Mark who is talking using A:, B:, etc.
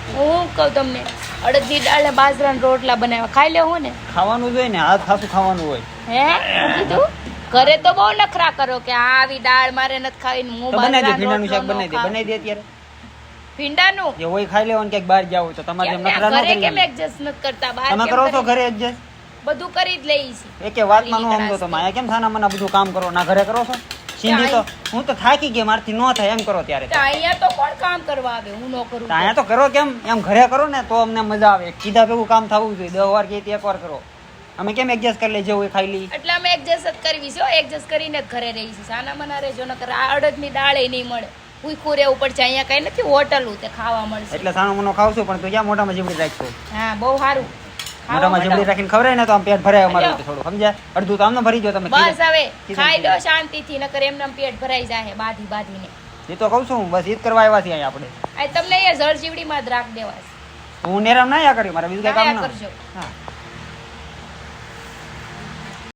A: હું કહું તમને અડદની દાળ ને બાજરાના રોટલા બનાવ્યા ખાઈ લેવું ને
B: ખાવાનું જોઈએ ને હાથ ખાસું ખાવાનું હોય
A: હે શું કીધું ઘરે તો બહુ નખરા કરો કે આ આવી દાળ મારે નથી ખાવી હું
B: તો બનાવી દે
A: બાજરાનો
B: ભીંડાનું શાક
A: રોટલો ન ખાઉં.
B: બનાવી દે અત્યારે
A: ભીંડાનું
B: જે હોય ખાઈ લેવાનું ક્યાંક બહાર જાવ હોય તો તમારે જેમ નખરા ન
A: ઘરે કેમ
B: કરી
A: એડજસ્ટ નથી કરતા બહાર
B: તમે
A: કેમ
B: કરો છો
A: કરી?
B: ઘરે એડજસ્ટ
A: બધું કરી જ લઈ છે
B: એકે વાતમાં નો સમજો તમે અહીંયા કેમ સાના મના બધું કામ કરો ના ઘરે કરો છો સિંધી તો હું તો થાકી ગઈ મારથી ન થાય એમ કરો ત્યારે
A: તો અહીંયા તો કોણ કામ કરવા આવે હું ન કરું
B: તો અહીંયા તો કરો કેમ એમ ઘરે કરો ને તો અમને મજા આવે કીધા ભેગું કામ થવું જોઈએ 10 વાર કે 1 વાર કરો અમે કેમ એડજસ્ટ કરી લે જેવું ખાઈ લઈ
A: એટલે અમે એડજસ્ટ જ કરવી છે એડજસ્ટ કરીને જ ઘરે રહી છે સાના મના રહેજો નકર આ અડદની દાળ નહીં મળે ભૂખ્યું રહેવું પડશે અહીંયા કઈ નથી હોટલું તે ખાવા મળશે
B: એટલે સાનો મનો ખાવશું પણ તું ક્યાં મોઢામાં જીબડી રાખશો
A: હા બહુ સારું
B: મોઢામાં જીબડી રાખીને ખવડાય ને તો આમ પેટ ભરાય અમારું તો થોડું સમજ્યા અડધું તો આમને ભરી જો તમે
A: બસ હવે
B: કીધું.
A: ખાઈ લો શાંતિથી નકર એમને પેટ ભરાઈ જાય બાધી બાધીને
B: એ તો કહું છું બસ ઈ જ કરવા આવ્યા છીએ અહીંયા આપણે
A: આ તમને અહીંયા જળજીવડીમાં જ રાખ દેવા છે.
B: હું નેરામ ના યા કર્યું મારે બીજું કઈ કામ
A: ના
B: ના
A: કરજો
B: હા